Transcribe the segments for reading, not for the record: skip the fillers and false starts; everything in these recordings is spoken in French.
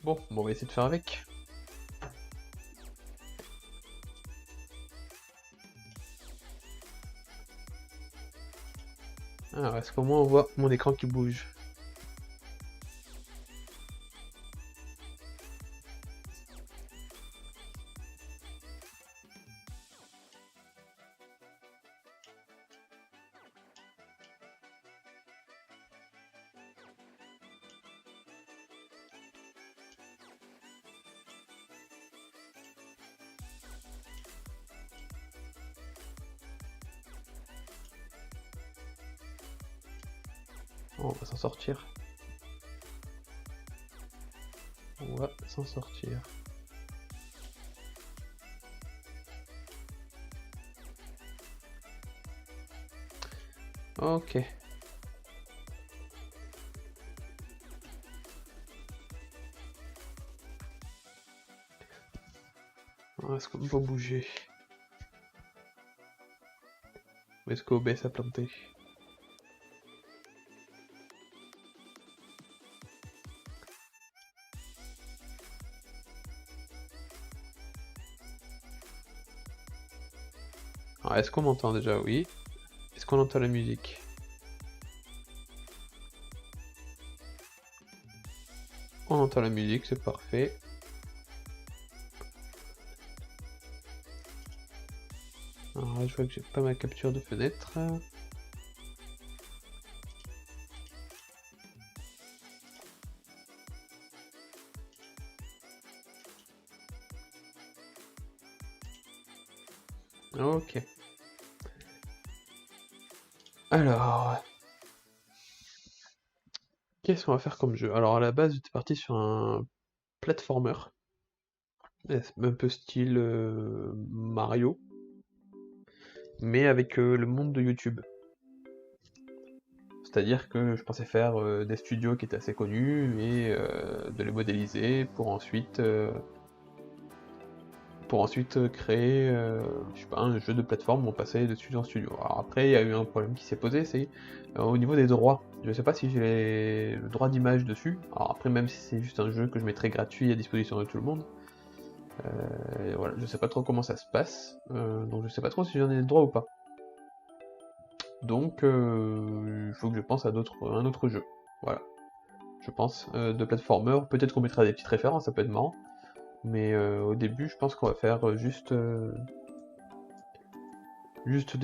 Bon, on va essayer de faire avec. Alors, est-ce qu'au moins on voit mon écran qui bouge? On va s'en sortir. On va s'en sortir. Ok. Est-ce qu'on peut bouger? Ou est-ce qu'OBS a planté? Alors, est-ce qu'on m'entend déjà? Oui. Est-ce qu'on entend la musique? On entend la musique, c'est parfait. Alors là, je vois que j'ai pas ma capture de fenêtre. Ok. Alors, qu'est-ce qu'on va faire comme jeu? Alors à la base, j'étais parti sur un platformer, un peu style Mario, mais avec le monde de YouTube. C'est-à-dire que je pensais faire des studios qui étaient assez connus et de les modéliser pour ensuite créer je sais pas, un jeu de plateforme où on passait de studio en studio. Alors après, il y a eu un problème qui s'est posé, c'est au niveau des droits. Je sais pas si j'ai le droit d'image dessus. Alors après, même si c'est juste un jeu que je mettrai gratuit à disposition de tout le monde, voilà, je sais pas trop comment ça se passe, donc je sais pas trop si j'en ai le droit ou pas. Donc il faut que je pense à un autre jeu. Voilà, je pense, de platformer. Peut-être qu'on mettra des petites références, ça peut être marrant. Mais au début, je pense qu'on va faire juste des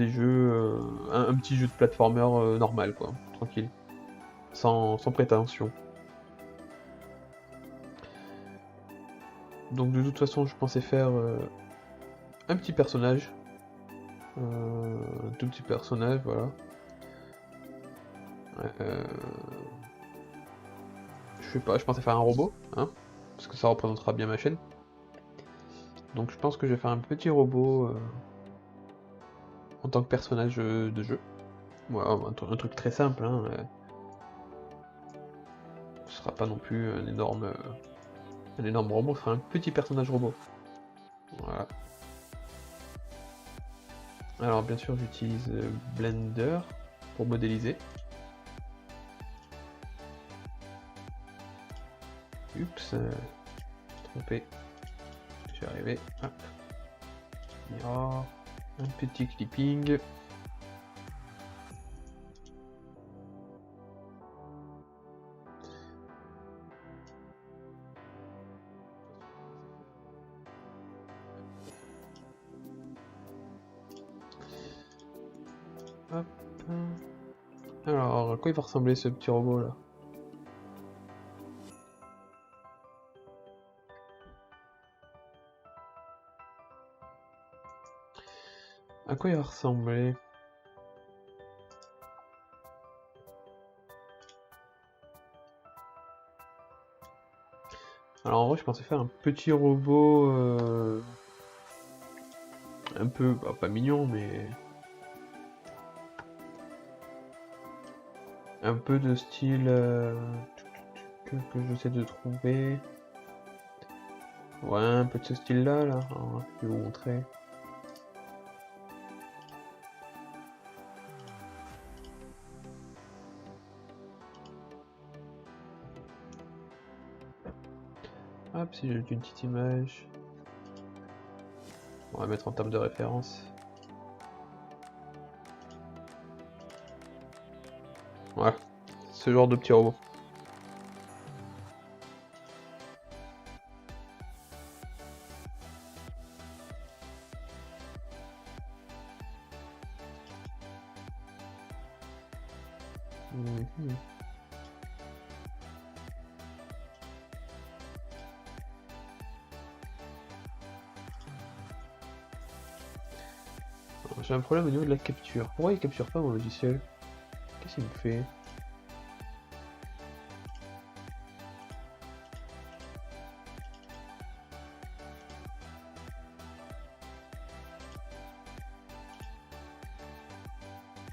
jeux, un petit jeu de platformer normal, quoi, tranquille, sans prétention. Donc de toute façon, je pensais faire un petit personnage, un tout petit personnage, voilà. Euh, je sais pas, je pensais faire un robot, hein, parce que ça représentera bien ma chaîne. Donc je pense que je vais faire un petit robot en tant que personnage de jeu. Voilà, un truc très simple, hein. Ce sera pas non plus un énorme robot, ce sera un petit personnage robot. Voilà. Alors bien sûr j'utilise Blender pour modéliser. Oups, trompé. J'y arrivé. Hop. Mirror. Un petit clipping. Hop. Alors, à quoi il va ressembler ce petit robot là? À quoi il va ressembler? Alors en vrai je pensais faire un petit robot un peu, bah, pas mignon mais un peu de style que j'essaie de trouver. Ouais, un peu de ce style là, alors, je vais vous montrer. Hop, si j'ai une petite image. On va mettre en termes de référence. Ouais, ce genre de petit robot. Mhm. J'ai un problème au niveau de la capture. Pourquoi il capture pas mon logiciel? Qu'est-ce qu'il me fait?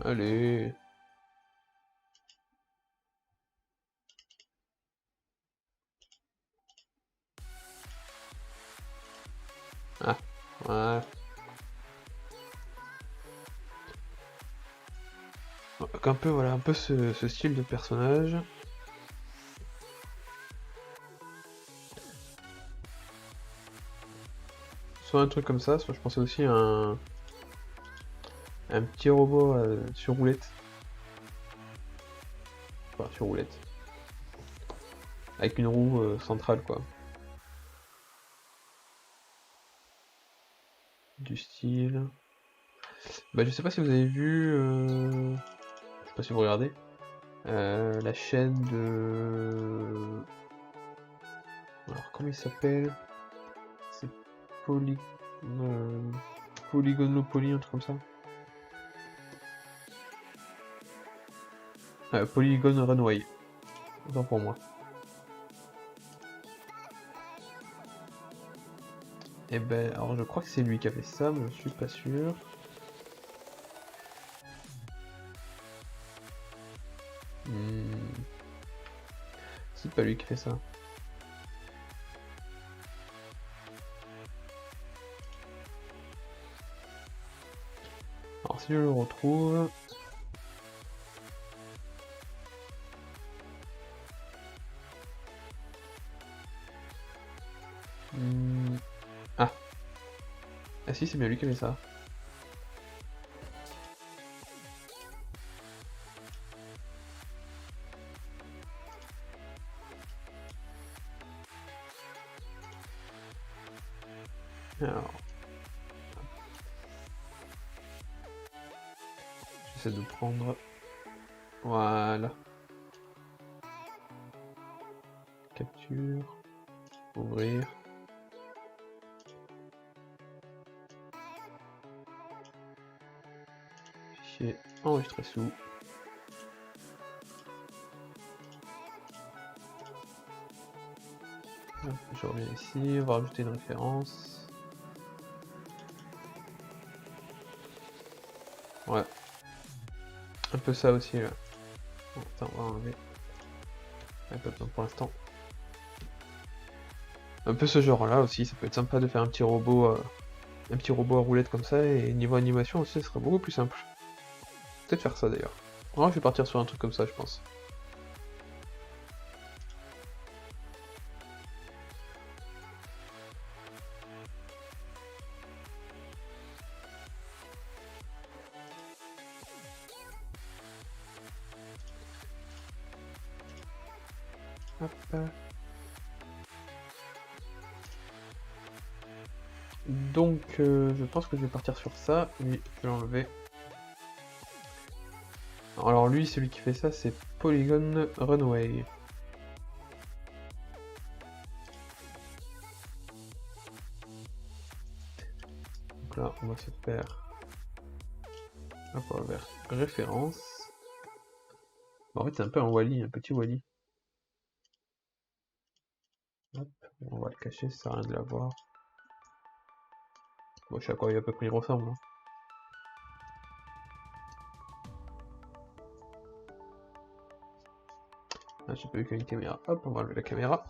Allez. Ah, ouais. Donc un peu, voilà, un peu ce style de personnage. Soit un truc comme ça, soit je pensais aussi à un petit robot sur roulette. Enfin, sur roulette. Avec une roue centrale, quoi. Du style. Bah, je sais pas si vous avez vu. Je sais pas si vous regardez. La chaîne de. Alors, comment il s'appelle? C'est Poly... Polygonopoly, un truc comme ça. Polygon Runway. Autant pour moi. Et ben, alors je crois que c'est lui qui a fait ça, mais je suis pas sûr. C'est pas lui qui fait ça. Alors si je le retrouve... Ah. Ah si, c'est bien lui qui a fait ça. Alors... J'essaie de prendre... Voilà. Capture. Ouvrir. Fichier enregistré sous. Je reviens ici, on va rajouter une référence. Ouais. Un peu ça aussi là. Bon, attends, on va enlever. Pas besoin pour l'instant. Un peu ce genre là aussi, ça peut être sympa de faire un petit robot à roulette comme ça, et niveau animation aussi, ce serait beaucoup plus simple. Peut-être faire ça d'ailleurs. Alors, je vais partir sur un truc comme ça, je pense. Hop. Donc, je pense que je vais partir sur ça. Oui, je vais l'enlever. Alors lui, celui qui fait ça, c'est Polygon Runway. Donc là, on va se faire... Hop, on va vers référence. Bon, en fait, c'est un peu un Wally, un petit Wally. Hop, on va le cacher, ça sert à rien de l'avoir. Bon, je sais à quoi à peu près il ressemble. Hein. Ah, j'ai pas vu qu'il y a une caméra. Hop, on va enlever la caméra.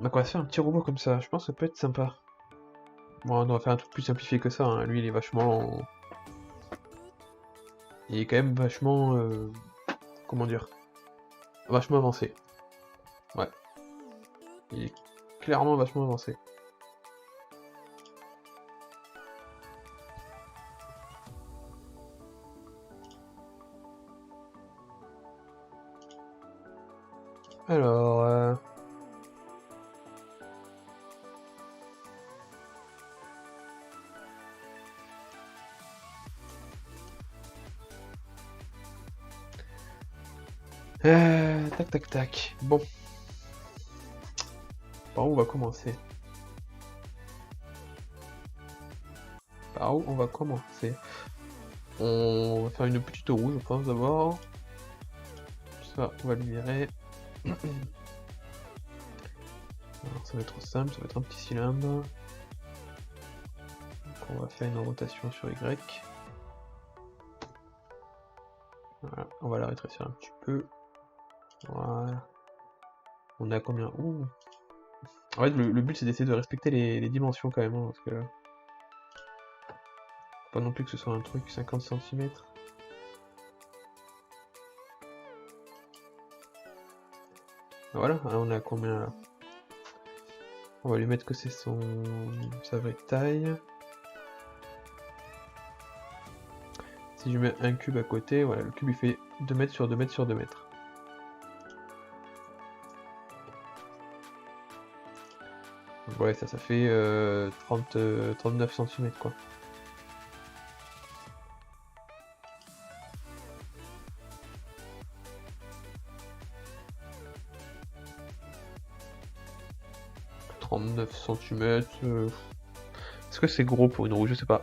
Donc on va se faire un petit robot comme ça, je pense que ça peut être sympa. Bon, on va faire un truc plus simplifié que ça, hein. Lui il est vachement... Il est quand même vachement... Comment dire? Vachement avancé. Ouais. Il est clairement vachement avancé. Alors... tac tac tac. Bon. Par où on va commencer? Par où on va commencer? On va faire une petite roue, je pense, d'abord. Ça, on va le virer. Alors, ça va être simple, ça va être un petit cylindre. Donc, on va faire une rotation sur Y. Voilà, on va la rétrécir un petit peu. Voilà. On est à combien? Ouh. En fait, le but c'est d'essayer de respecter les dimensions quand même, hein, parce que... Faut pas non plus que ce soit un truc 50 cm. Voilà, alors on est à combien là? On va lui mettre que c'est sa vraie taille. Si je mets un cube à côté, voilà, le cube il fait 2 mètres sur 2 mètres sur 2 mètres. Donc ouais, ça fait 39 cm quoi. « 39 cm... Est-ce que c'est gros pour une roue? Je sais pas.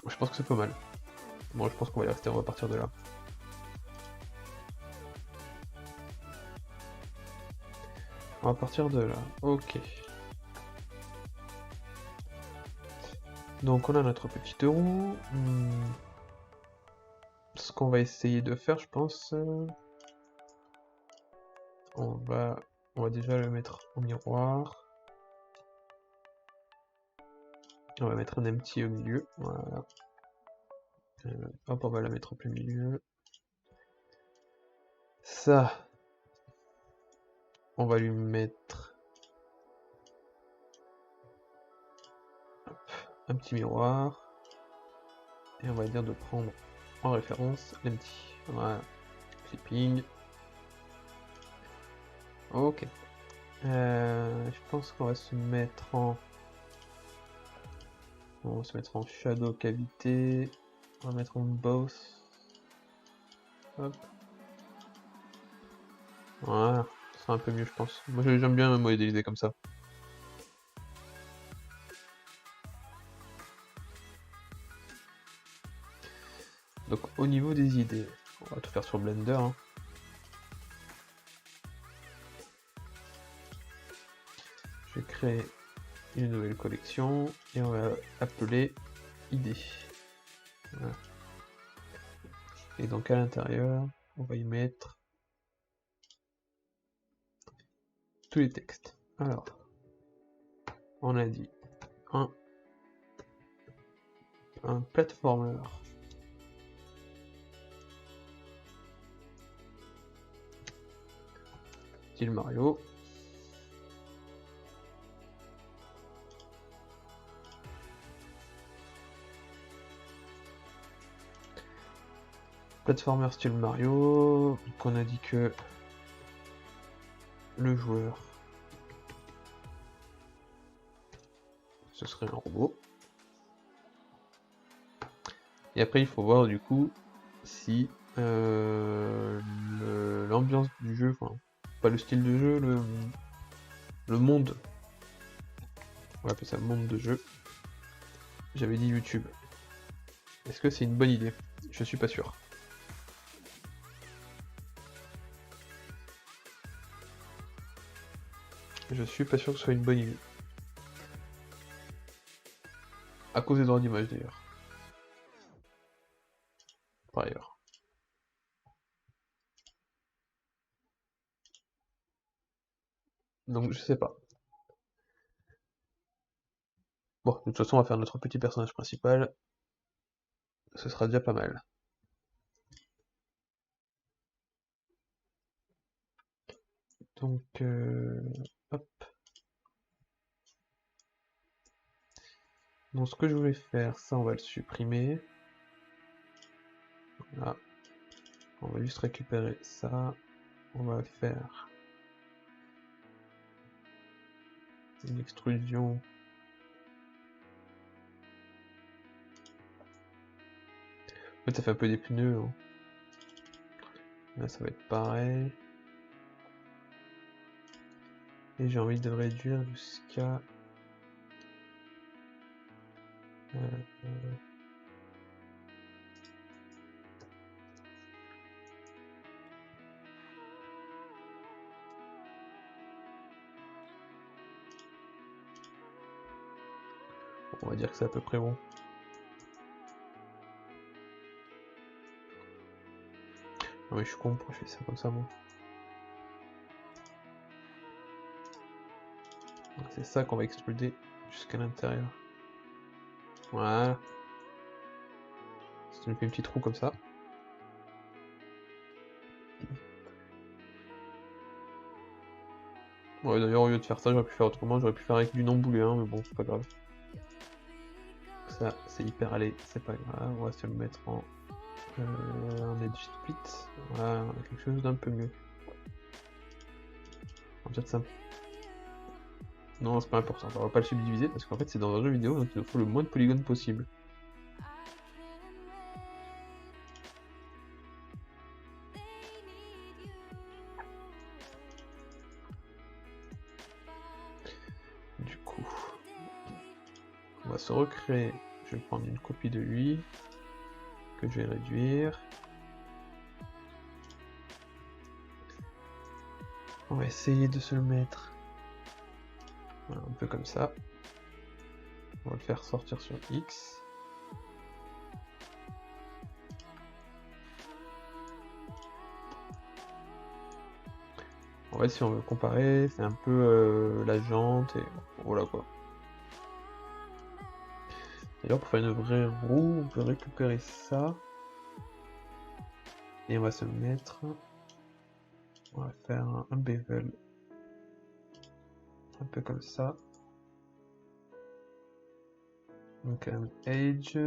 Je pense que c'est pas mal. Bon, je pense qu'on va y rester, on va partir de là. On va partir de là, ok. Donc on a notre petite roue. Ce qu'on va essayer de faire, je pense... On va déjà le mettre au miroir. On va mettre un empty au milieu, voilà. Hop, on va la mettre au plus milieu. Ça, on va lui mettre hop, un petit miroir. Et on va dire de prendre en référence l'empty. Voilà, clipping. Ok. Je pense qu'on va se mettre en... On va se mettre en shadow cavité. On va mettre en boss. Hop. Voilà, ça sera un peu mieux je pense. Moi j'aime bien me modéliser comme ça. Donc au niveau des idées, on va tout faire sur Blender. Hein. Je vais créer une nouvelle collection et on va appeler idées. Voilà. Et donc à l'intérieur, on va y mettre tous les textes. Alors, on a dit un platformer. Style Mario. Platformer style Mario. Donc on a dit que le joueur ce serait un robot. Et après il faut voir du coup si l'ambiance du jeu, enfin pas le style de jeu, le monde, on va appeler ça le monde de jeu. J'avais dit YouTube. Est-ce que c'est une bonne idée? Je suis pas sûr. Je suis pas sûr que ce soit une bonne idée. À cause des droits d'image d'ailleurs. Par ailleurs. Donc je sais pas. Bon, de toute façon on va faire notre petit personnage principal. Ce sera déjà pas mal. Donc, hop. Donc ce que je voulais faire, ça on va le supprimer. Voilà. On va juste récupérer ça. On va faire une extrusion. En fait ça fait un peu des pneus. Hein. Là ça va être pareil. Et j'ai envie de réduire jusqu'à... on va dire que c'est à peu près bon. Ah oui, je suis con, pourquoi je fais ça comme ça, moi. C'est ça qu'on va extruder jusqu'à l'intérieur. Voilà. Ça nous fait un petit trou comme ça. Ouais, d'ailleurs, au lieu de faire ça, j'aurais pu faire autrement. J'aurais pu faire avec du non booléen, mais bon, c'est pas grave. Ça, c'est hyper allé, c'est pas grave. On va se le mettre en edge split. Voilà, quelque chose d'un peu mieux. Peut-être simple. Non, c'est pas important. On va pas le subdiviser parce qu'en fait, c'est dans un jeu vidéo, donc il nous faut le moins de polygones possible. Du coup, on va se recréer. Je vais prendre une copie de lui que je vais réduire. On va essayer de se le mettre voilà, un peu comme ça. On va le faire sortir sur X. En fait, si on veut comparer, c'est un peu la jante et voilà quoi. D'ailleurs, pour faire une vraie roue, on peut récupérer ça. Et on va se mettre... On va faire un bevel. Un peu comme ça. Donc un age...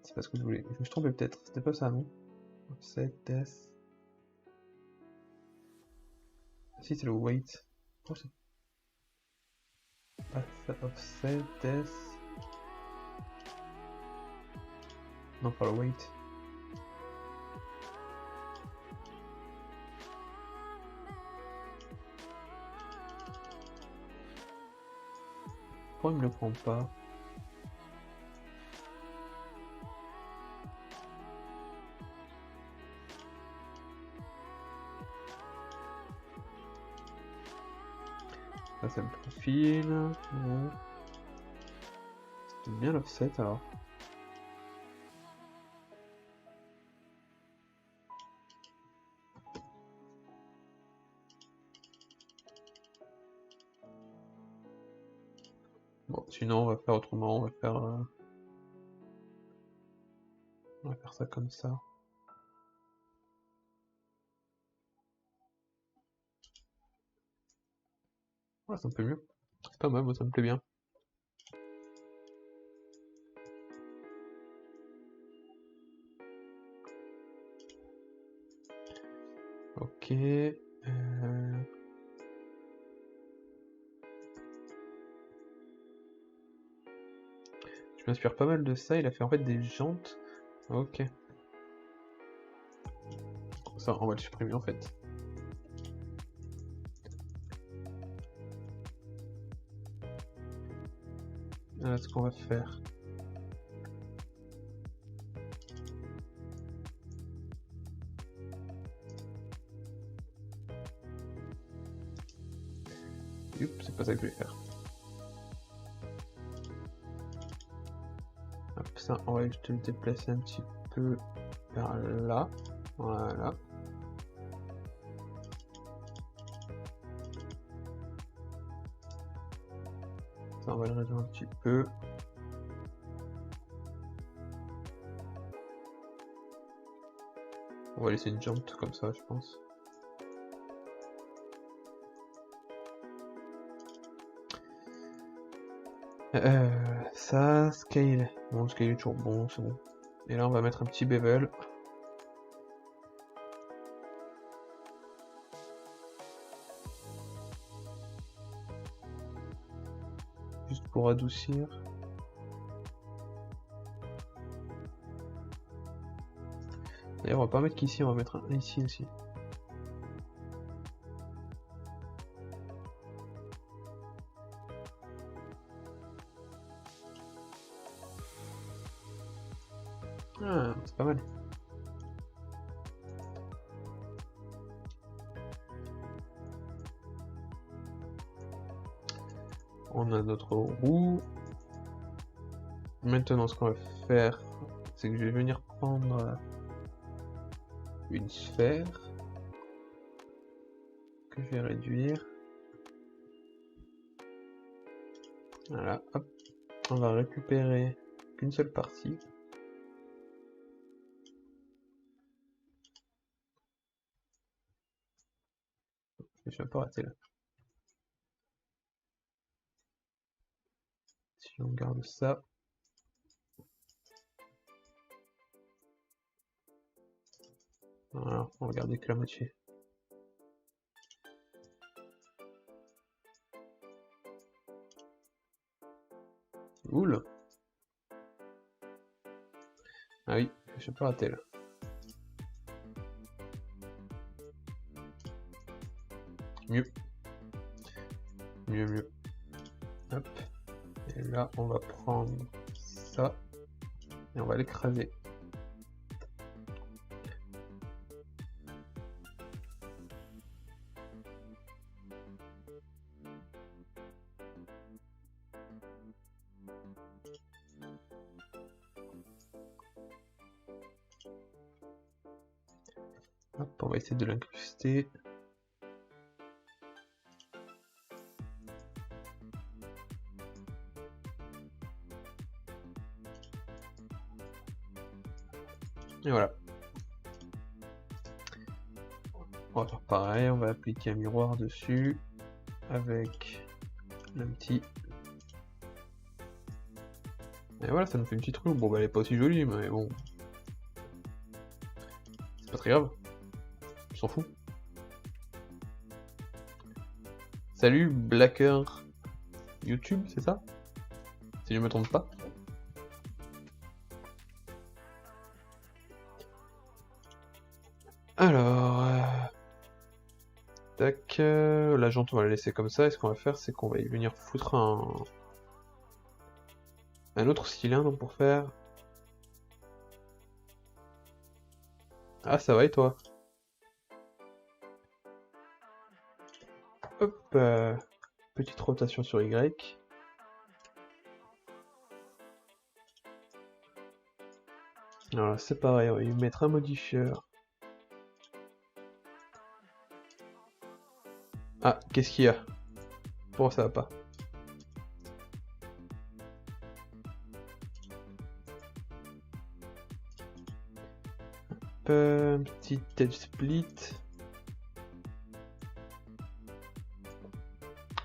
C'est pas ce que je voulais. Je me suis trompé peut-être. C'était pas ça, non? Offset, death. Si, c'est le weight. Oh, c'est pas ça. Offset, death. Non, pas le weight. Pourquoi il me le prend pas? Ça, c'est le profil. Bon. C'est bien l'offset alors. Bon, sinon, on va faire autrement. On va faire ça comme ça. Ouais, c'est un peu mieux. C'est pas mal, moi ça me plaît bien. Ok. Je m'inspire pas mal de ça. Il a fait en fait des jantes. Ok. Ça, on va le supprimer en fait. Voilà ce qu'on va faire. C'est pas ça que je vais faire. Hop, ça, on va juste le déplacer un petit peu vers là. Voilà. Ça, on va le réduire un petit peu. On va laisser une jump comme ça, je pense. Ça, scale. Bon, scale est toujours bon, c'est bon. Et là, on va mettre un petit bevel. Juste pour adoucir. D'ailleurs, on va pas mettre qu'ici, on va mettre un ici aussi. Ah, c'est pas mal. On a notre roue. Maintenant, ce qu'on va faire, c'est que je vais venir prendre une sphère que je vais réduire. Voilà, hop. On va récupérer qu'une seule partie. Je suis un peu raté là. Si on garde ça. Voilà, on va garder que la moitié. Oula. Ah oui, je suis un peu raté là. Mieux. Mieux. Hop. Et là, on va prendre ça. Et on va l'écraser. Hop, on va essayer de l'incruster. Et voilà. On va faire pareil, on va appliquer un miroir dessus avec un petit. Et voilà, ça nous fait une petite roue. Bon, bah, elle est pas aussi jolie, mais bon. C'est pas très grave. On s'en fout. Salut, Blacker YouTube, c'est ça? Si je me trompe pas. Alors. Tac. La jante, on va la laisser comme ça. Et ce qu'on va faire, c'est qu'on va y venir foutre un autre cylindre pour faire. Ah, ça va et toi? Hop, petite rotation sur Y. Alors c'est pareil, on va y mettre un modifieur. Ah, qu'est-ce qu'il y a? Pourquoi ça va pas? Hop, un petit edge split.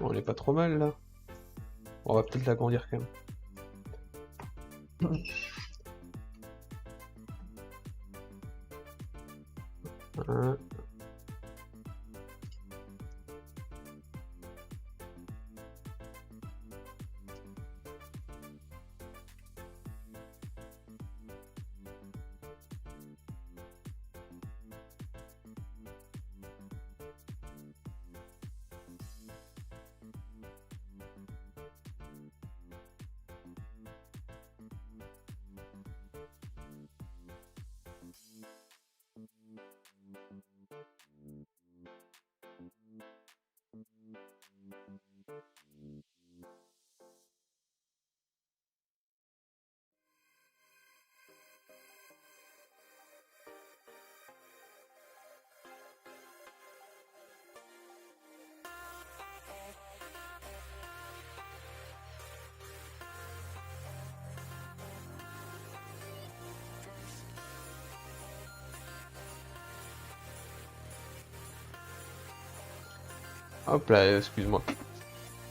On est pas trop mal là. On va peut-être l'agrandir quand même. Un. Hop là, excuse-moi.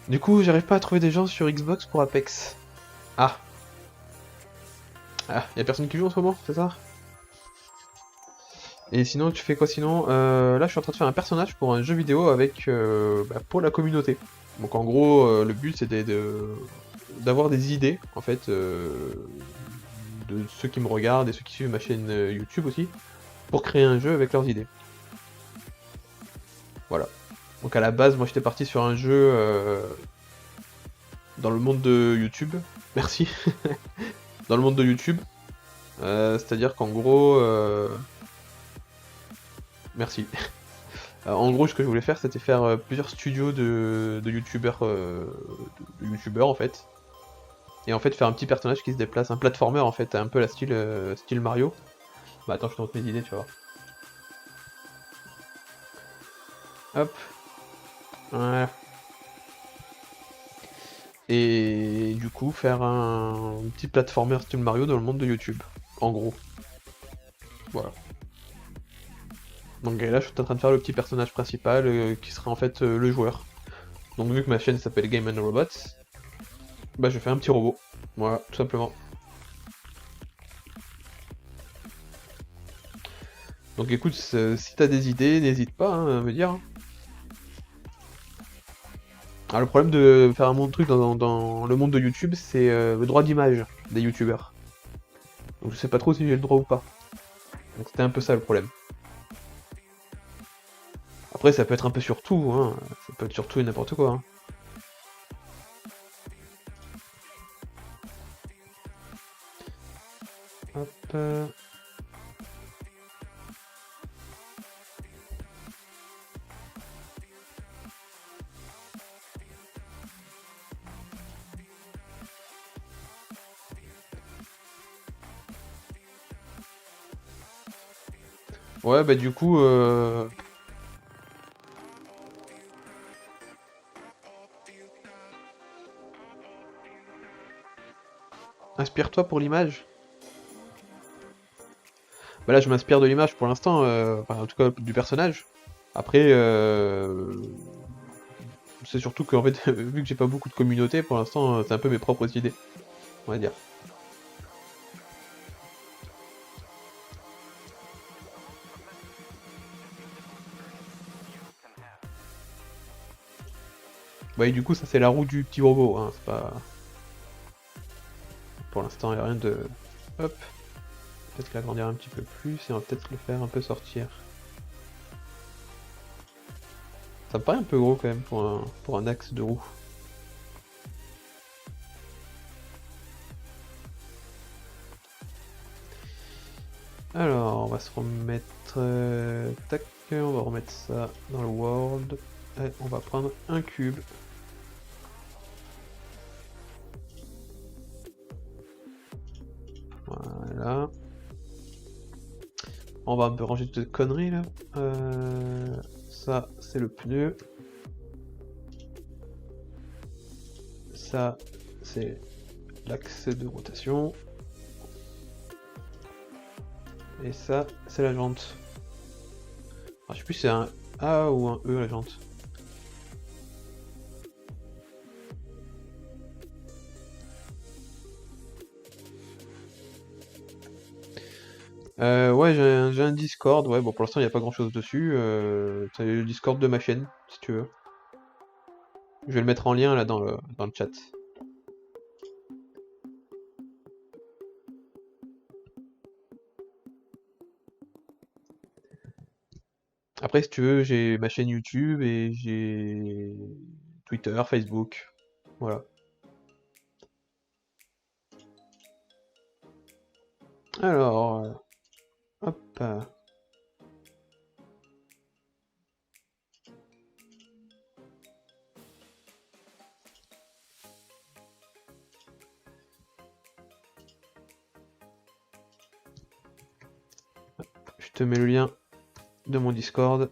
Du coup, j'arrive pas à trouver des gens sur Xbox pour Apex. Ah. Ah, y'a personne qui joue en ce moment, c'est ça? Et sinon, tu fais quoi sinon? Là, je suis en train de faire un personnage pour un jeu vidéo avec pour la communauté. Donc en gros, le but c'était d'avoir des idées, en fait, de ceux qui me regardent et ceux qui suivent ma chaîne YouTube aussi, pour créer un jeu avec leurs idées. Voilà. Donc à la base, moi j'étais parti sur un jeu dans le monde de YouTube. Merci. Dans le monde de YouTube. C'est-à-dire qu'en gros... Merci. En gros, ce que je voulais faire, c'était faire plusieurs studios de youtubeurs, de youtubeurs en fait. Et en fait, faire un petit personnage qui se déplace, un platformer en fait, un peu la style Mario. Bah attends, je te montre mes idées, tu vois. Hop. Voilà. Et du coup, faire un petit platformer style Mario dans le monde de YouTube. En gros. Voilà. Donc là, je suis en train de faire le petit personnage principal qui sera en fait le joueur. Donc vu que ma chaîne s'appelle Game and Robots, bah je fais un petit robot. Voilà, tout simplement. Donc écoute, si t'as des idées, n'hésite pas hein, à me dire. Alors le problème de faire un bon truc dans le monde de YouTube, c'est le droit d'image des youtubeurs. Donc je sais pas trop si j'ai le droit ou pas. Donc c'était un peu ça le problème. Après ça peut être un peu sur tout, hein. Ça peut être sur tout et n'importe quoi. Hein. Hop. Ouais bah du coup inspire-toi pour l'image. Bah là je m'inspire de l'image pour l'instant, enfin, en tout cas du personnage. Après c'est surtout qu'en fait vu que j'ai pas beaucoup de communauté pour l'instant c'est un peu mes propres idées, on va dire. Ouais, du coup, ça c'est la roue du petit robot, hein, c'est pas... Pour l'instant, il n'y a rien de... Hop. Peut-être l'agrandir un petit peu plus, et on va peut-être le faire un peu sortir. Ça me paraît un peu gros quand même pour un axe de roue. Alors, on va se remettre... tac, on va remettre ça dans le world. Et on va prendre un cube. Voilà. On va un peu ranger toutes ces conneries là. Ça, c'est le pneu. Ça, c'est l'axe de rotation. Et ça, c'est la jante. Alors, je sais plus si c'est un A ou un E la jante. Ouais, j'ai un Discord, ouais, bon pour l'instant il n'y a pas grand chose dessus. T'as le Discord de ma chaîne, si tu veux. Je vais le mettre en lien là dans le chat. Après, si tu veux, j'ai ma chaîne YouTube et j'ai Twitter, Facebook. Voilà. Alors, hop. Je te mets le lien de mon Discord.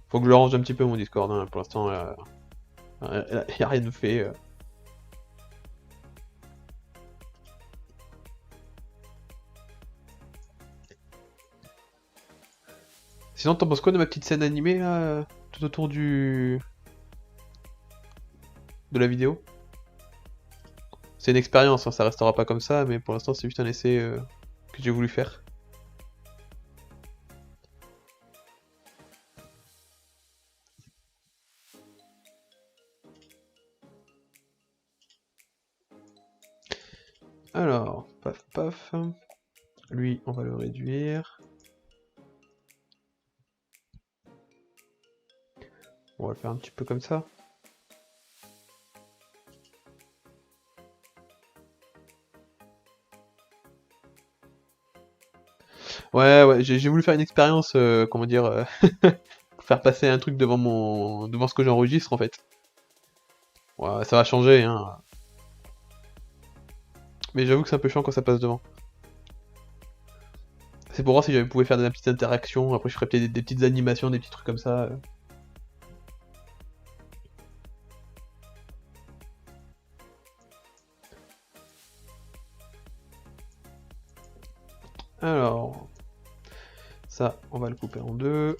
Faut que je le range un petit peu mon Discord, hein. Pour l'instant, il n'y a rien de fait. Sinon, t'en penses quoi de ma petite scène animée là, tout autour de la vidéo? C'est une expérience, hein, ça restera pas comme ça, mais pour l'instant c'est juste un essai que j'ai voulu faire. Alors, paf paf. Lui, on va le réduire. On va le faire un petit peu comme ça. Ouais, ouais, j'ai voulu faire une expérience, comment dire, faire passer un truc devant ce que j'enregistre en fait. Ouais, ça va changer, hein. Mais j'avoue que c'est un peu chiant quand ça passe devant. C'est pour voir si j'avais pouvais faire des petites interactions, après je ferais peut-être des petites animations, des petits trucs comme ça. Alors, ça, on va le couper en deux.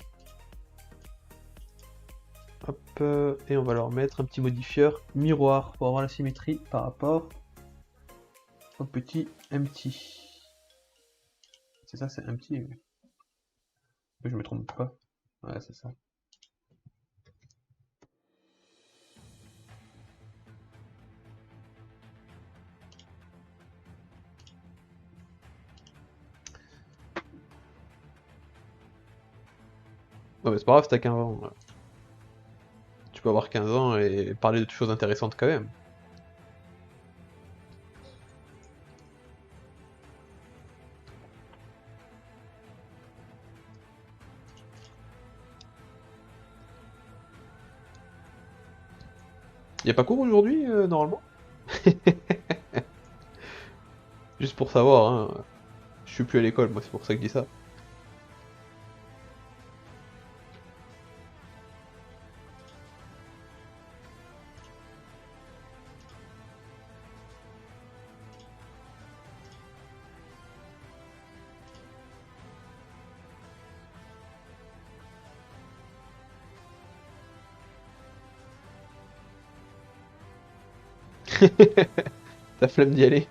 Hop, et on va leur mettre un petit modifieur miroir pour avoir la symétrie par rapport au petit empty. C'est ça, c'est empty. Je me trompe pas. Ouais, c'est ça. Non, mais c'est pas grave, si t'as 15 ans. Tu peux avoir 15 ans et parler de choses intéressantes quand même. Y a pas cours aujourd'hui, normalement? Juste pour savoir, hein. Je suis plus à l'école, moi, c'est pour ça que je dis ça. T'as flemme d'y aller.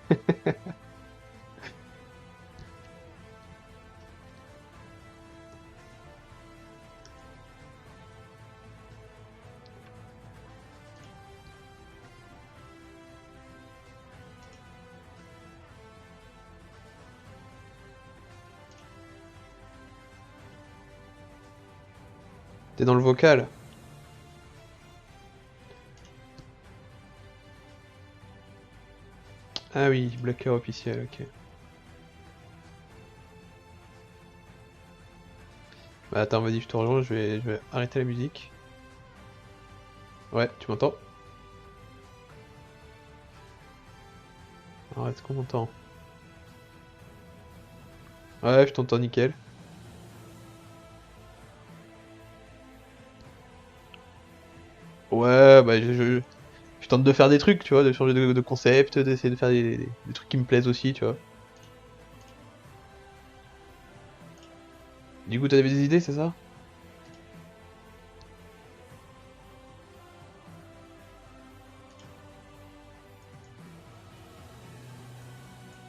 T'es dans le vocal. Ah oui, bloqueur officiel, ok. Bah attends, vas-y, je te rejoins, je vais arrêter la musique. Ouais, tu m'entends? Alors, est-ce qu'on m'entend? Ouais, je t'entends nickel. Ouais, bah je tente de faire des trucs, tu vois, de changer de concept, d'essayer de faire des trucs qui me plaisent aussi, tu vois. Du coup, t'avais des idées, c'est ça?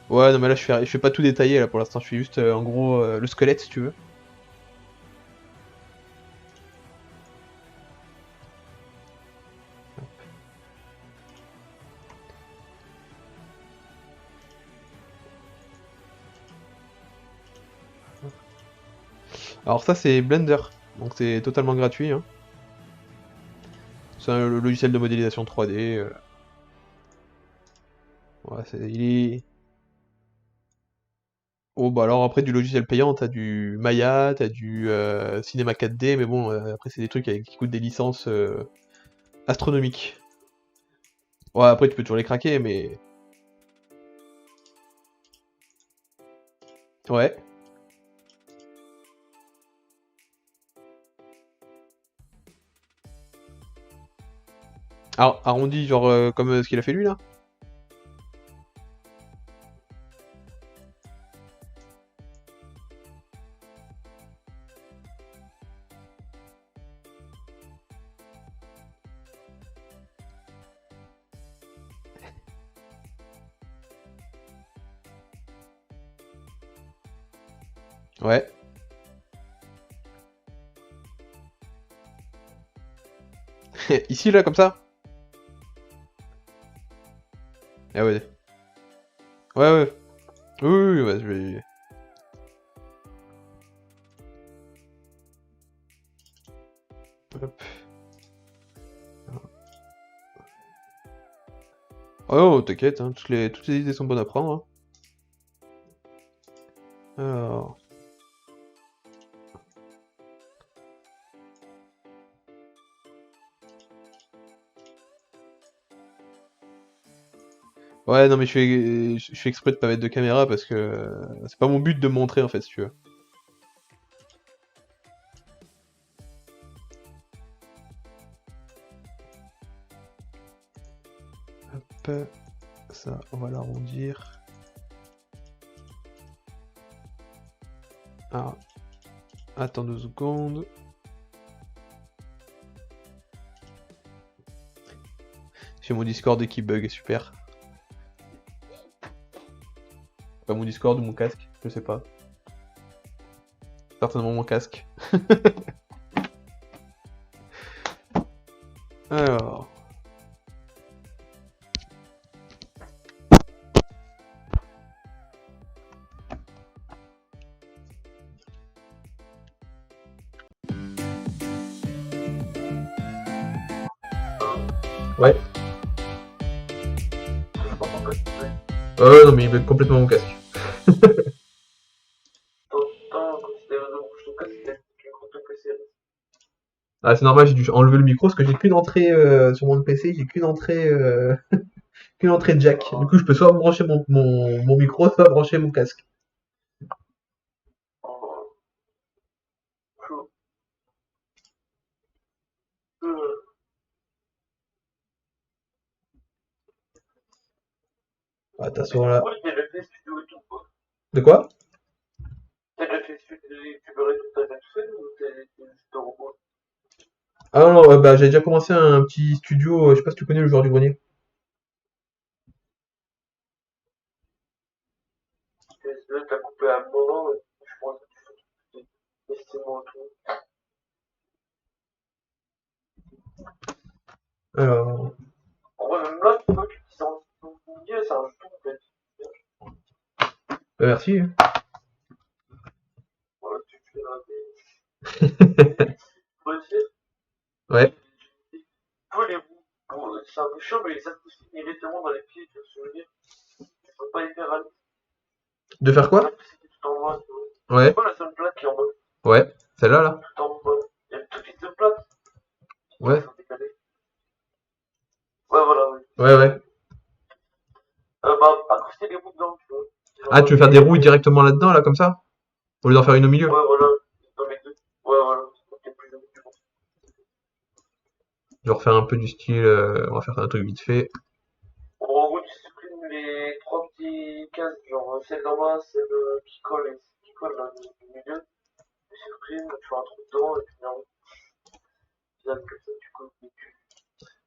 Ouais, non, mais là, je fais pas tout détailler, là, pour l'instant, je fais juste, en gros, le squelette, si tu veux. Alors ça, c'est Blender, donc c'est totalement gratuit, hein. C'est un logiciel de modélisation 3D. Ouais, il est... Oh, bah alors après, du logiciel payant, t'as du Maya, t'as du Cinema 4D, mais bon, après, c'est des trucs qui coûtent des licences astronomiques. Ouais, après, tu peux toujours les craquer, mais... Ouais. Alors, arrondi, genre comme ce qu'il a fait lui, là? Ouais. Ici, là, comme ça? Ah ouais. Ouais, ouais. Oui, oui, oui, ouais, je vais... Hop. Oh, t'inquiète, hein, toutes les idées sont bonnes à prendre, hein. Alors... Ouais, non, mais je fais exprès de pas mettre de caméra parce que c'est pas mon but de montrer, en fait, si tu veux. Hop, ça, on va l'arrondir. Ah, attends 2 secondes. J'ai mon Discord qui bug, super. Pas mon Discord ou mon casque, je sais pas. Certainement mon casque. Alors... Ouais. Non, mais il bug complètement mon casque. Ah, c'est normal, j'ai dû enlever le micro parce que j'ai qu'une entrée sur mon PC, j'ai qu'une entrée, qu'une entrée jack. Du coup, je peux soit brancher mon micro, soit brancher mon casque. Attention là. De quoi? Ah non, non, bah, j'ai déjà commencé un petit studio, je sais pas si tu connais le joueur du grenier. Alors, merci. Ouais. De faire quoi? Ouais. Ouais. Celle-là, là? Ouais. Ouais, ouais. Ah, tu veux faire des roues directement là-dedans, là, comme ça? Au lieu d'en faire une au milieu? Je vais refaire un peu du style, on va faire un truc vite fait.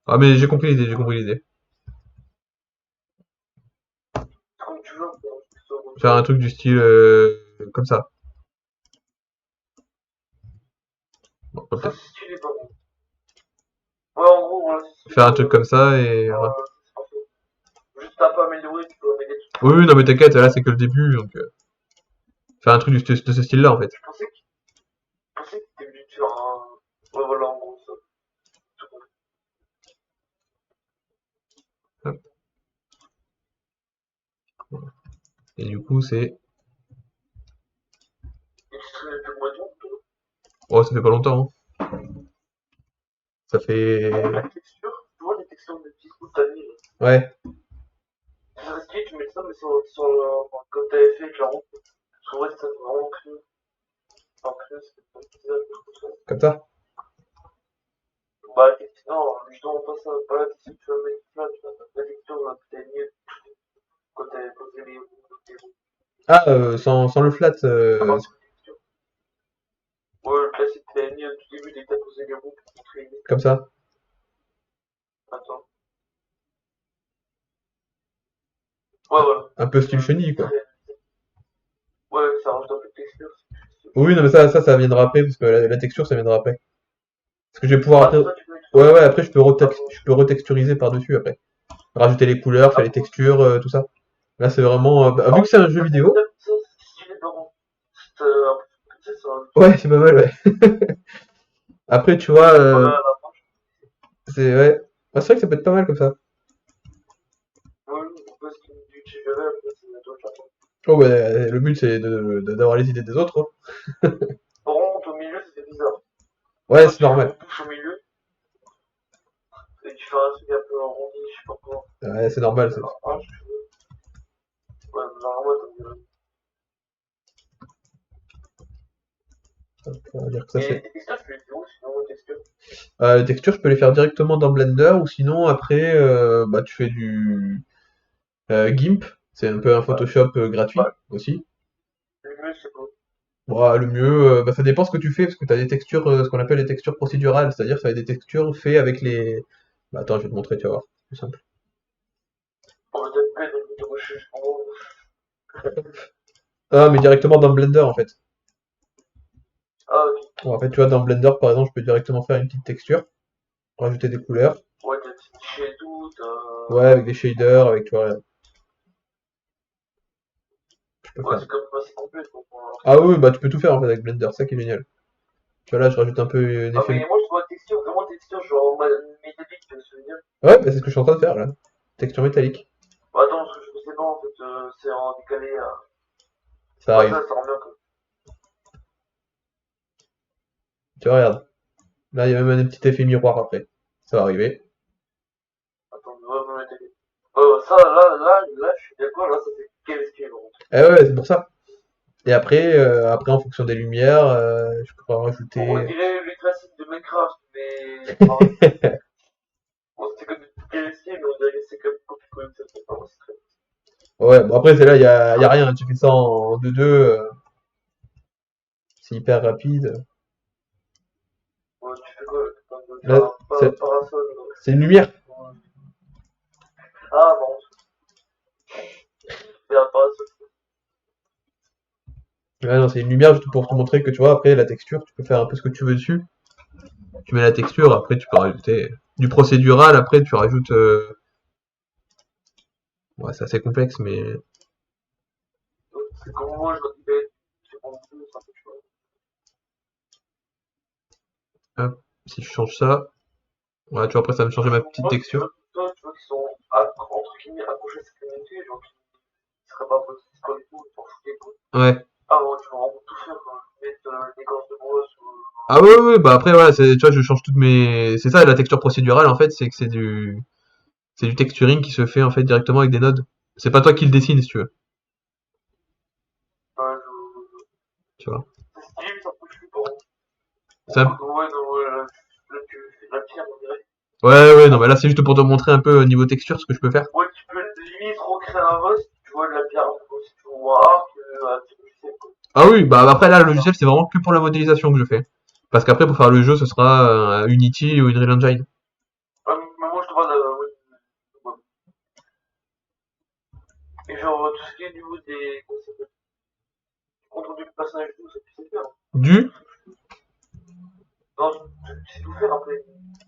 Ah, mais j'ai compris l'idée, j'ai compris l'idée. Faire un truc du style comme ça. Bon, ok. Faire un truc comme ça et... Oui, oui, non mais t'inquiète, là c'est que le début, donc... faire un truc de ce style-là, en fait. Hop. Et du coup, c'est... Oh, ça fait pas longtemps, hein. Ça fait... Ouais. Comme ça? Ah, sans le flat, comme ça. Un peu style chenille, quoi. Oui, non, mais ça viendra après, parce que la texture, ça viendra après. Parce que je vais pouvoir Ah, après. toi, tu peux Ouais, nettoyer. ouais, après, Ah bon. je peux retexturiser par-dessus après. Rajouter les couleurs, Ah faire les bon. textures, tout ça. Là, c'est vraiment. Bah, Ah vu que oui, c'est un jeu ça fait vidéo, ça, c'est stylé par contre. C'est un peu plus petit, ça rajoute ouais, c'est pas mal, ouais. Après, tu vois, pas mal à la fin. c'est. Ouais. Ah, c'est vrai que ça peut être pas mal comme ça. Oui, parce que du TGV, après, c'est à toi de faire. Oh, bah, le but, c'est d'avoir les idées des autres, hein. Par contre, au milieu, c'était bizarre. Ouais, Toi, c'est tu fais normal. une touche au milieu, et tu fais un truc un peu arrondi, je sais pas comment. Ouais, c'est normal. C'est un ouais, normalement, t'as bien. On va dire que ça, Et c'est. tes textures, tu les fais où sinon, les textures? Les textures, je peux les faire directement dans Blender, ou sinon, après, bah, tu fais du GIMP. C'est un peu un Ouais, Photoshop gratuit bah, aussi. le mieux, c'est quoi? Bon, le mieux, bah, ça dépend ce que tu fais, parce que tu as des textures, ce qu'on appelle des textures procédurales, c'est-à-dire ça va être des textures faites avec les. Bah, attends, je vais te montrer, tu vas voir, c'est plus simple. Pour le deadpan, le but de recherche, en gros. Ah, mais directement dans Blender en fait. Ah, ok. Bon, en fait, tu vois, dans Blender par exemple, je peux directement faire une petite texture, rajouter des couleurs, Ouais, t'as des chez tout, ouais, avec des shaders, avec, tu vois, je peux ouais, faire. c'est comme ça, c'est complet, quoi, pour Ah l'artiste. oui, bah tu peux tout faire en fait avec Blender, c'est ça qui est génial. Tu vois, là, je rajoute un peu un Ah, effet. mais moi, je trouve la texture, vraiment texture, genre, métallique, tu vois ce que je veux dire? Ouais, bah, c'est ce que je suis en train de faire là. Texture métallique. Bah, attends, parce que je sais pas, en fait, c'est en décalé, Ça ouais, arrive. ça rend bien, quoi. Tu vois, regarde. Là, il y a même un petit effet miroir après. Ça va arriver. Attends, je vais mettre les. Ça, là, je suis d'accord, là, ça fait quel style, bon. Eh ouais, c'est pour ça. Et après, après en fonction des lumières, je peux On rajouter. dirait les classiques de Minecraft, mais pareil. Bon, c'est comme quel style, mais on dirait que c'est comme copier-coller, ça fait pas, c'est très. Ouais, bon après, c'est là, y a rien. Tu fais ça en 2-2, c'est hyper rapide. Ouais, tu fais quoi, là? T'es en train de faire Là, un parasol, c'est une lumière. ouais. Ah, bon, c'est un parasol. Ouais, non, c'est une lumière juste pour te montrer que tu vois, après la texture, tu peux faire un peu ce que tu veux dessus. Tu mets la texture, Ouais, après tu peux rajouter du procédural, après tu rajoutes. Ouais, c'est assez complexe, mais c'est comme moi, je redis, je prends plus, un peu, tu vois. hop, si je change ça, ouais, tu vois, après ça va me changer ma petite Moi, texture. tu vois, qui sont, entre guillemets, accrochés à cette communauté, genre, qui seraient pas positifs comme tout, ils s'en foutent, quoi. Ouais. Ah, ouais, tu vas vraiment tout faire, quoi. Mettre des cordes de bois sur. Ah ouais, ouais, ouais, bah après, voilà, tu vois, je change toutes mes. C'est ça, la texture procédurale, en fait, c'est que c'est du texturing qui se fait, en fait, directement avec des nodes. C'est pas toi qui le dessine, si tu veux. Ouais, Tu vois. c'est stylé, mais ça touche plus, par contre. C'est un- Ouais, non, ouais, là, tu fais de la pierre, on dirait. Ouais, ouais, non, mais là, c'est juste pour te montrer un peu niveau texture ce que je peux faire. Ouais, tu peux limite recréer un boss, tu vois, de la pierre, si tu vois un arc, tu sais, quoi. Ah oui, bah après, là, le logiciel, c'est vraiment que pour la modélisation que je fais. Parce qu'après, pour faire le jeu, ce sera Unity ou Unreal Engine. Mais moi, je te parle de. Ouais, ouais. Et genre, tout ce qui est au niveau des. Comment ça s'appelle? Du contrôle du personnage et tout, ça, tu sais faire. Du Non, tu sais tout faire après.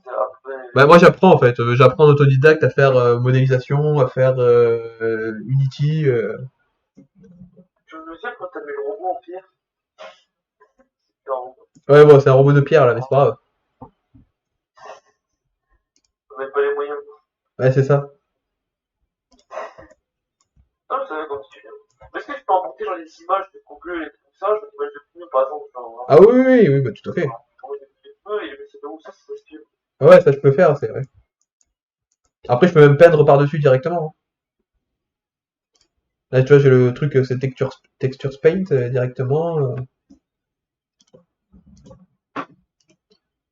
Après. Bah moi j'apprends en fait, j'apprends en autodidacte à faire modélisation, à faire Unity. Tu me sais quand t'as mis le robot en pierre? C'est un robot. Ouais bon c'est un robot de pierre là mais c'est pas grave. On n'a pas les moyens. Ouais c'est ça. Ah, je savais comment tu fais. Est-ce que tu peux emporter genre des images de couple et tout ça, genre des images de film par exemple, genre Ah oui oui oui, oui bah tout à fait. vraiment des feux et c'est là où ça, c'est stylé. Ouais ça je peux faire c'est vrai. Après je peux même peindre par-dessus directement, hein. Là tu vois j'ai le truc c'est texture paint directement.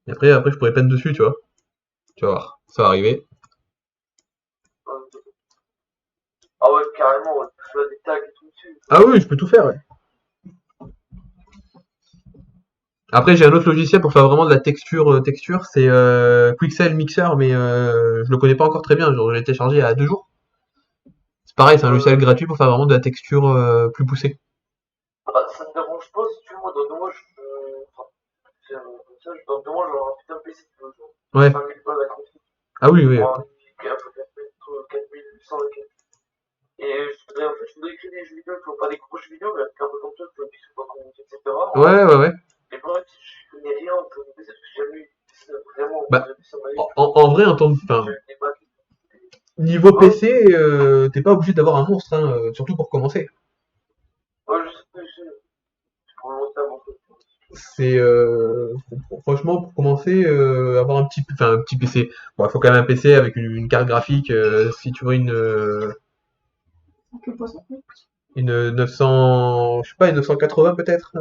Et après je pourrais peindre dessus tu vois. Tu vas voir, ça va arriver. Ah ouais, carrément, ouais. Tu as des tags et tout dessus. Ah oui je peux tout faire ouais. Après j'ai un autre logiciel pour faire vraiment de la texture, c'est Quixel Mixer mais je le connais pas encore très bien, genre je l'ai téléchargé il y a 2 jours. C'est pareil, c'est un logiciel gratuit pour faire vraiment de la texture plus poussée. Ah, ça me dérange pas si tu veux, moi, dans 2 mois, enfin, c'est comme ça, dans 2 mois, j'aurai un putain de PC de genre Ouais. 5000 balles à config. Ah oui, oui. Pour un 4800 et quelques. Et je voudrais créer des jeux vidéo, tu vois, pas des gros jeux vidéo, mais un peu comme toi, tu vois, qui sont pas communiqués, etc. Ouais, ouais, ouais. Et pour moi, je connais rien en termes de PC, parce que j'ai jamais eu de PC, vraiment, Bah, de PC dans ma vie. en vrai, enfin, J'ai eu des Mac. niveau Ouais, PC, t'es pas obligé d'avoir un monstre, hein, surtout pour commencer. ouais, c'est pour le long terme, en fait. C'est franchement pour commencer, avoir un petit PC. Bon, il faut quand même un PC avec une carte graphique. Si tu vois une 900, je sais pas, une 980 peut-être.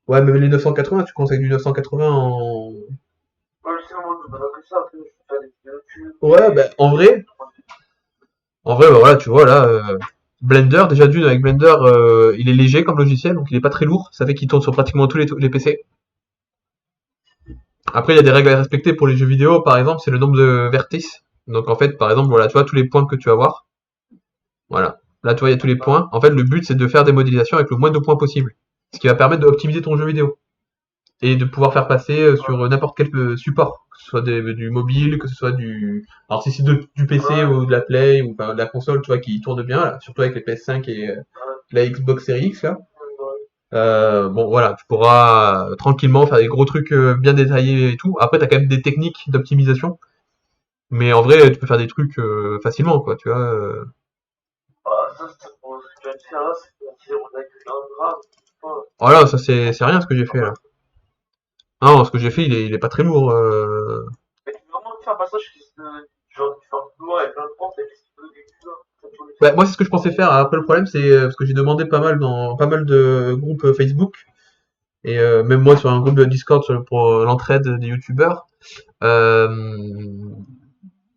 Ouais, même les 980, tu conseilles du 980 en. Moi, justement, moi, je me que ça, après, je vais faire des vidéos YouTube, Ouais, bah, en vrai, bah voilà, tu vois là, Blender, déjà d'une avec Blender, il est léger comme logiciel, donc il est pas très lourd. Ça fait qu'il tourne sur pratiquement tous les PC. Après, il y a des règles à respecter pour les jeux vidéo, par exemple, c'est le nombre de vertices. Donc en fait, par exemple, voilà, tu vois tous les points que tu vas voir. Voilà. Là, tu vois, il y a tous les points. En fait, le but, c'est de faire des modélisations avec le moins de points possible. Ce qui va permettre d'optimiser ton jeu vidéo. Et de pouvoir faire passer sur n'importe quel support. Que ce soit du mobile, que ce soit du. Alors, si c'est du PC ou de la Play ou enfin, de la console, tu vois, qui tourne bien, là, surtout avec les PS5 et la Xbox Series X, là. Bon, voilà, tu pourras tranquillement faire des gros trucs bien détaillés et tout. Après, t'as quand même des techniques d'optimisation. Mais en vrai, tu peux faire des trucs facilement, quoi, tu vois. ça, c'est pour ce que tu viens de faire là, c'est pour dire on a que 1 gramme. Voilà, ça c'est rien ce que j'ai fait là. Non, ce que j'ai fait, il est pas très lourd. Mais tu veux vraiment faire un passage qui se. Genre, tu fais un couloir avec plein de portes et qu'est-ce qu'il veut des couleurs, ça tu le Bah, faire. moi, c'est ce que je pensais faire. Après, le problème, c'est parce que j'ai demandé pas mal dans pas mal de groupes Facebook et même moi sur un groupe de Discord pour l'entraide des youtubeurs, euh,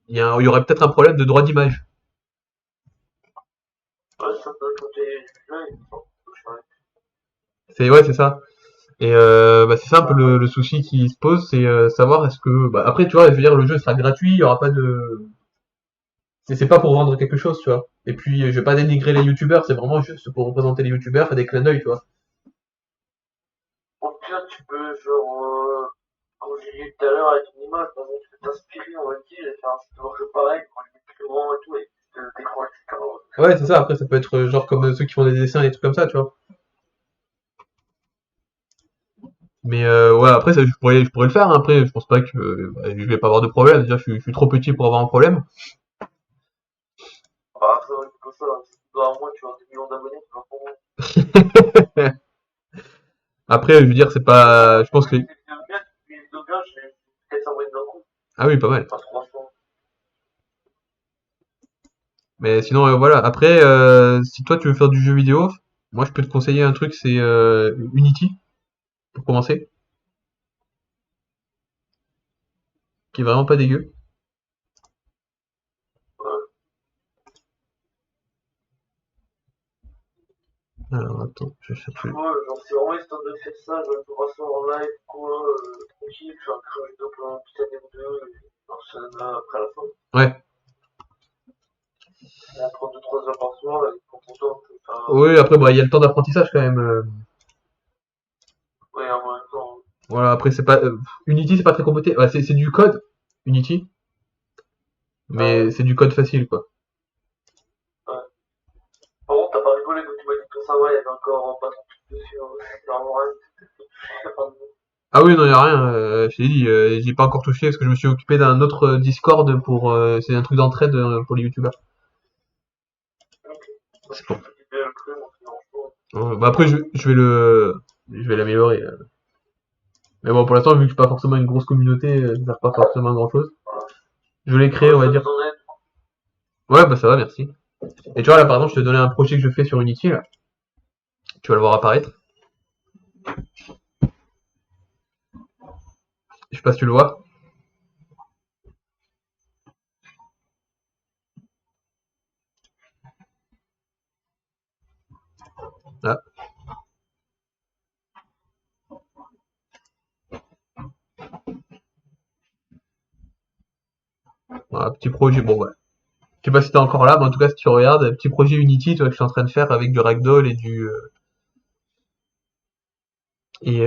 il y aurait peut-être un problème de droit d'image. Ouais, ça peut quand t'es là, il faut Ouais, c'est ça. Et bah, c'est ça un peu le souci qui se pose, c'est savoir est-ce que bah, après tu vois, je veux dire le jeu sera gratuit, il y aura pas de c'est pas pour vendre quelque chose, tu vois. Et puis je vais pas dénigrer les youtubeurs, c'est vraiment juste pour représenter les youtubeurs, faire des clins d'œil, tu vois. au pire, tu peux, genre, comme j'ai dit tout à l'heure avec une image, par exemple, tu peux t'inspirer, on va dire, et faire un jeu pareil, quand il est plus grand et tout, et d'écran, etc. Ouais, c'est ça. Après, ça peut être genre comme ceux qui font des dessins, des trucs comme ça, tu vois. Mais ouais, après, ça, je pourrais le faire, hein. Après, je pense pas que bah, je vais pas avoir de problème. Déjà, je suis trop petit pour avoir un problème. Ah, ça, c'est comme ça, si tu dois à moi, tu as des millions d'abonnés, tu vas pour moi. Après, je veux dire, c'est Moi, pas. Je pense que. les vidéos bien, j'ai 400 abonnés d'un coup, Ah oui, pas mal. pas 300. Mais sinon, voilà. Après, si toi tu veux faire du jeu vidéo, moi je peux te conseiller un truc, c'est Unity pour commencer, qui est vraiment pas dégueu. Ouais. Alors attends, je cherche. Moi, genre, c'est vraiment histoire de faire ça, je vais pouvoir ça en live, quoi, tranquille, je fais un creux vidéo pendant une petite année ou deux, et j'enchaîne après la fin. Ouais. On prend 2-3 heures par soir, et quand on dort, on peut faire Oui, après, bah, il y a le temps d'apprentissage quand même. ouais, en même temps. Voilà, après, c'est pas. Unity, c'est pas très compliqué. Ouais, c'est du code, Unity, Ouais. mais c'est du code facile, quoi. Ouais. Par contre, t'as pas rigolé quand tu m'as dit que ton savoir, il y avait encore pas trop de dessus, hein. C'est vraiment rien. Ah oui, non, y a rien. Je t'ai dit, j'y ai pas encore touché parce que je me suis occupé d'un autre Discord pour. C'est un truc d'entraide pour les youtubeurs. Ok. Moi, C'est je pour. suis fatigué le creux, moi, c'est franchement. Bah après, je vais l'améliorer. Mais bon, pour l'instant, vu que je suis pas forcément une grosse communauté, ça sert pas forcément grand chose. Voilà. Je l'ai créé, Moi, on je va te dire. besoin d'aide. Ouais, bah ça va, merci. Et tu vois, là, par exemple, je te donnais un projet que je fais sur Unity, là. Tu vas le voir apparaître. Je sais pas si tu le vois. Là. Voilà, petit projet, bon, ouais. Je sais pas si t'es encore là, mais en tout cas, si tu regardes, petit projet Unity, tu vois, que je suis en train de faire avec du ragdoll et Et,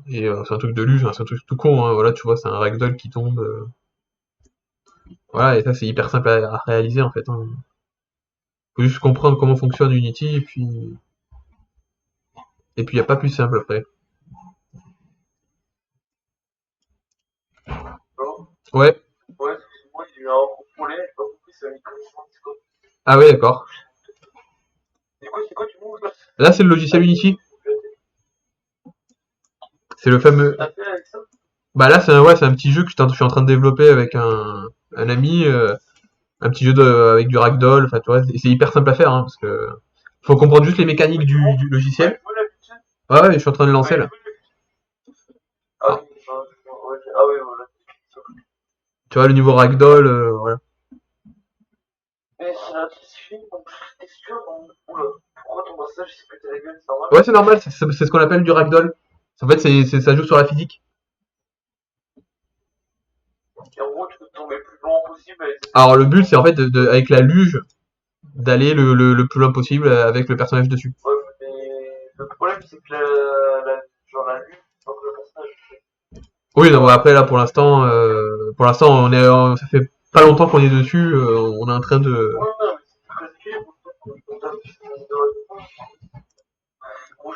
c'est un truc de luge, hein, c'est un truc tout con, hein, voilà, tu vois, c'est un ragdoll qui tombe. Voilà, et ça c'est hyper simple à réaliser en fait, hein. Faut juste comprendre comment fonctionne Unity, et puis y a pas plus simple après. Non. Ouais, Ouais, excuse-moi, j'ai eu un gros problème, j'ai pas compris, ça a mis comme ça en Discord. ah ouais, d'accord. C'est quoi, tu m'ouvres là? Là c'est le logiciel Unity, c'est le fameux. T'as fait avec ça? Bah là c'est un petit jeu que je suis en train de développer avec un ami, un petit jeu avec du ragdoll, enfin tu vois, c'est hyper simple à faire, hein, parce que faut comprendre juste les mécaniques Ouais, tu du m'ouvres? Ouais, logiciel. je veux l'habitude. Ouais, ouais, je suis en train de le lancer Ouais, je là. veux l'habitude. Ah Ah, oui, ouais, ah oui, voilà. tu vois le niveau ragdoll, voilà. Mais c'est la suffit, donc t'es sûr, oula, pourquoi ton massage s'est pété la gueule, c'est normal? Ouais, c'est normal, c'est ce qu'on appelle du ragdoll. En fait, ça joue sur la physique. Et en gros, tu peux tomber le plus loin possible avec cette Alors le technique. but, c'est en fait avec la luge d'aller le plus loin possible avec le personnage dessus. Ouais, mais le problème, c'est que genre la lune, donc le personnage, Oui, non, bah, bah, après là pour l'instant ça fait pas longtemps qu'on est dessus, on est en train de. ouais, non, mais c'est très équilibre, on tape sur une de bon,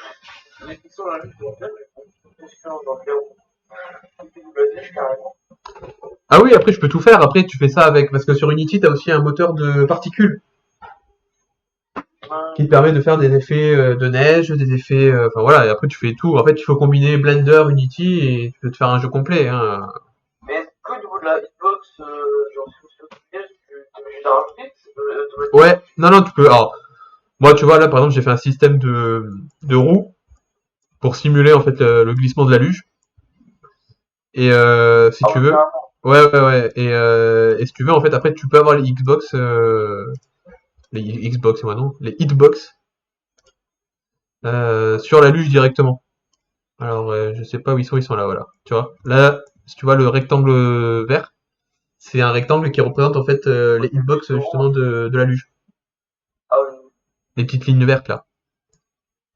les questions la lune, c'est bien, mais bon, question dans le cas où tu vous la dèche carrément. Ah oui, après je peux tout faire. Après tu fais ça avec parce que sur Unity t'as aussi un moteur de particules qui te permet de faire des effets de neige, des effets. Enfin voilà, et après tu fais tout. En fait, il faut combiner Blender, Unity et tu peux te faire un jeu complet, hein. Mais est-ce qu'au niveau de la hitbox, genre sur le piège, tu es obligé de la rajouter, c'est automatique? Ouais, non, non, tu peux. Alors, moi, tu vois, là, par exemple, j'ai fait un système de roues pour simuler en fait le glissement de la luge. Et si Ah tu ouais, veux, carrément. ouais, ouais, ouais. Et si tu veux, en fait, après, tu peux avoir les Xbox, Xbox, ouais, non, les Hitbox sur la luge directement. Alors, je sais pas où ils sont là, voilà. Tu vois, là, si tu vois le rectangle vert, c'est un rectangle qui représente en fait les Ouais, c'est hitbox c'est justement orange. de la luge. Ah oui. Les petites lignes vertes là.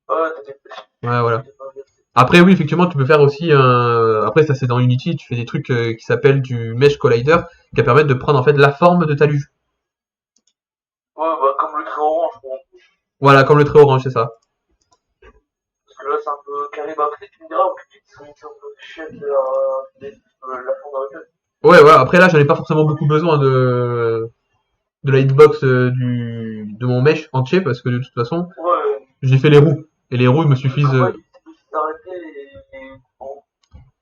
Ouais, t'étais Ouais, voilà. t'étais pas inversé. Après, oui, effectivement, tu peux faire aussi un. Après, ça c'est dans Unity, tu fais des trucs qui s'appellent du Mesh Collider, qui permettent de prendre en fait la forme de ta luge. Ouais, bah comme le trait orange, bon. Voilà, comme le trait orange, c'est ça. Parce que là, c'est un peu carré. Bah après, tu me diras, au plus vite, c'est un peu fichette la forme dans laquelle. Ouais, voilà. Après là, j'en ai pas forcément beaucoup besoin de la hitbox de mon mesh entier, parce que de toute façon, Ouais, j'ai fait les roues. Et les roues me le suffisent. travail, c'est de s'arrêter et bon,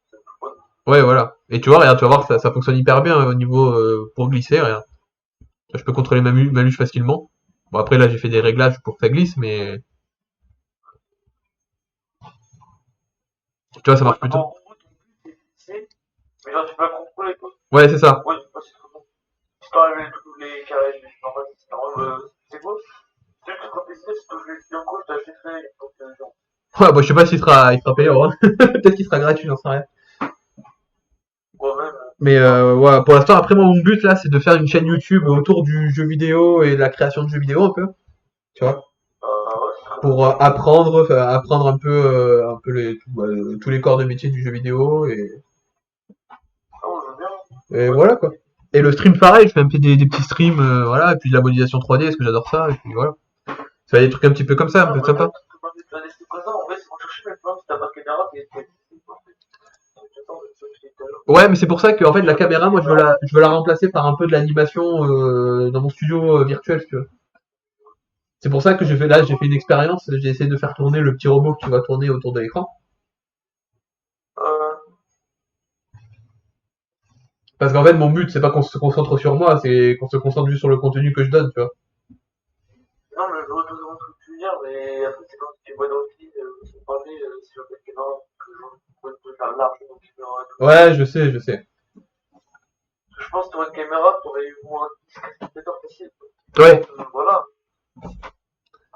c'est tout bon. Ouais, voilà. Et tu vois, regarde, tu vas voir, ça fonctionne hyper bien au niveau pour glisser, regarde. Je peux contrôler ma luge facilement. Bon, après là, j'ai fait des réglages pour que ça glisse, mais tu vois, ça Ouais, marche plutôt. en gros, ton but, c'est de fixer, mais genre, tu peux la contrôler, quoi. Ouais, c'est ça. Ouais, c'est trop bon. Si t'enlèves tous les carrés, les normal, c'est normal, c'est beau. C'est juste que quand t'essaies, si tu touches les clients, quoi, je t'achèterai, donc, genre. Ouais, bon, je sais pas s'il sera payant, hein. Peut-être qu'il sera gratuit, j'en sais rien. Moi-même, Mais enfin, ouais, pour l'instant, après, moi, mon but là, c'est de faire une chaîne YouTube autour du jeu vidéo et de la création de jeux vidéo un peu, tu vois, ouais, c'est très pour bien. apprendre un peu tous les corps de métier du jeu vidéo Ah, moi, je veux bien. et Ouais, voilà quoi. Et le stream, pareil, je fais un peu des petits streams, voilà, et puis de la modélisation 3D, parce que j'adore ça, et puis voilà. Ça va des trucs un petit peu comme ça, un ah, peu bah, sympa. t'as laissé présent, en vrai, c'est pour chercher, mais même si t'as pas de caméra, t'es ici, en fait. J'attends, je sais tout à l'heure. Ouais, mais c'est pour ça que en fait la J'avais une caméra, moi, caméra. je veux la remplacer par un peu de l'animation dans mon studio virtuel, si tu veux. C'est pour ça que j'ai fait une expérience, j'ai essayé de faire tourner le petit robot que tu vas tourner autour de l'écran. Euh, Parce qu'en fait, mon but, c'est pas qu'on se concentre sur moi, c'est qu'on se concentre juste sur le contenu que je donne, tu vois. non, mais je vois totalement ce que tu veux dire, mais après, c'est quand tu vois dans le film, on parlait sur la caméra, que je peux te faire large, donc tu verras tout. Ouais, je sais, je sais. Je pense que t'aurais une caméra, t'aurais eu moins 10 facile. Ouais. Voilà.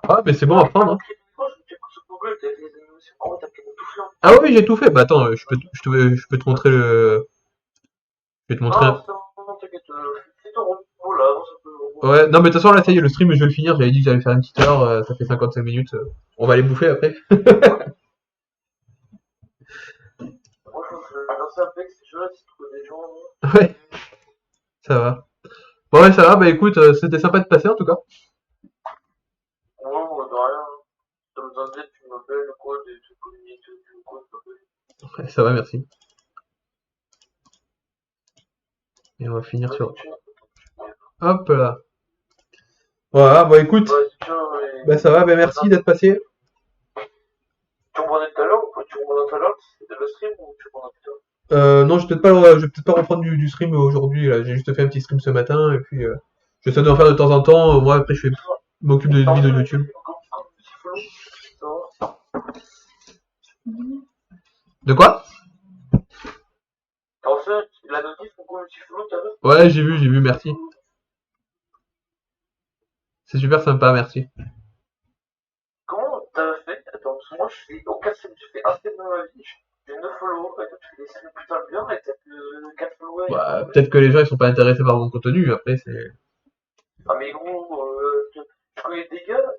Ouais, mais c'est bon Non, à j'ai pas prendre, hein. montré une fois, je me sur Google, t'as fait des animations. Oh, t'as fait tout fait. Ah oui, oui, j'ai tout fait. Bah attends, je peux te montrer le. Je vais te montrer. Non, non, t'inquiète, fais ton robot là, avance un peu le robot. Ouais, non, mais de toute façon, là, ça y est, le stream, je vais le finir. J'avais dit que j'allais faire une petite heure, ça fait 55 minutes. On va aller bouffer après. Ouais. Moi, je pense que je vais lancer Apex, je vais essayer de trouver des gens. Ouais, ça va. Bon, ouais, ça va, bah écoute, c'était sympa de passer en tout cas. Ouais, moi, de rien. Si t'as besoin d'aide, tu m'appelles, quoi, des trucs communiqués, tu me quoi, tu m'appelles. Ouais, ça va, merci. Et on va finir Vas-y, sur. tiens. Hop là. Voilà, bon écoute, Vas-y, tiens, bah ça va, bah bonne merci app. d'être passé. Tu reprends tout à l'heure ou pas? Tu reprends tout à l'heure? C'était le stream ou tu reprends plus tard? Non, je vais peut-être pas reprendre du stream aujourd'hui, là. J'ai juste fait un petit stream ce matin, et puis j'essaie d'en faire de temps en temps. Moi, après, je m'occupe de T'as reçu vidéos la YouTube. notif encore un petit follow? Ça va? De quoi? T'as reçu la notif encore un petit follow tout à l'heure? Ouais, j'ai vu, merci. C'est super sympa, merci. Comment t'as fait? Attends, parce que moi, je fais aucun stream, j'ai fait un stream dans ma vie, j'ai 9 followers, et toi, tu fais des streams putain de bien, et t'as que 4 followers, et Bah, tout. peut-être que les gens ils sont pas intéressés par mon contenu, après c'est. Ah, mais gros, je connais des gars,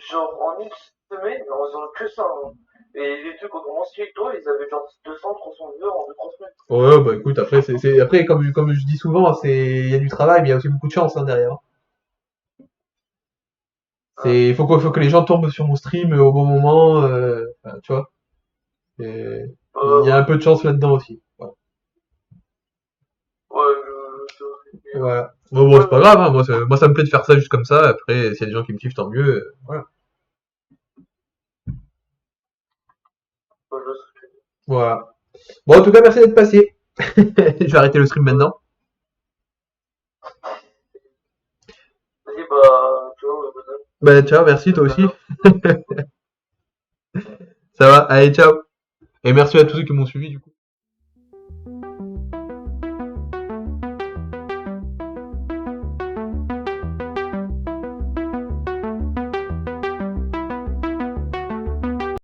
genre en une semaine, en faisant que ça, hein. Et les trucs, quand on commençait avec toi, ils avaient genre 200, 300 viewers en 2-3 semaines. Ouais, bah écoute, après après comme je dis souvent, il y a du travail, mais il y a aussi beaucoup de chance hein, derrière. Ah, Faut que les gens tombent sur mon stream au bon moment, enfin, tu vois. Et il y a un ouais, peu de chance là-dedans aussi. Voilà. ouais, Voilà. Bon, ouais, c'est pas grave, hein. Moi ça me plaît de faire ça juste comme ça. Après, s'il y a des gens qui me kiffent, tant mieux. Voilà. ouais, je sais. Voilà. Bon, en tout cas, merci d'être passé. Je vais arrêter le stream maintenant. Vas-y, bah, tu vois, bonne Bah, ciao, merci, toi aussi. app. Ça va, allez, ciao. Et merci à tous ceux qui m'ont suivi, du coup.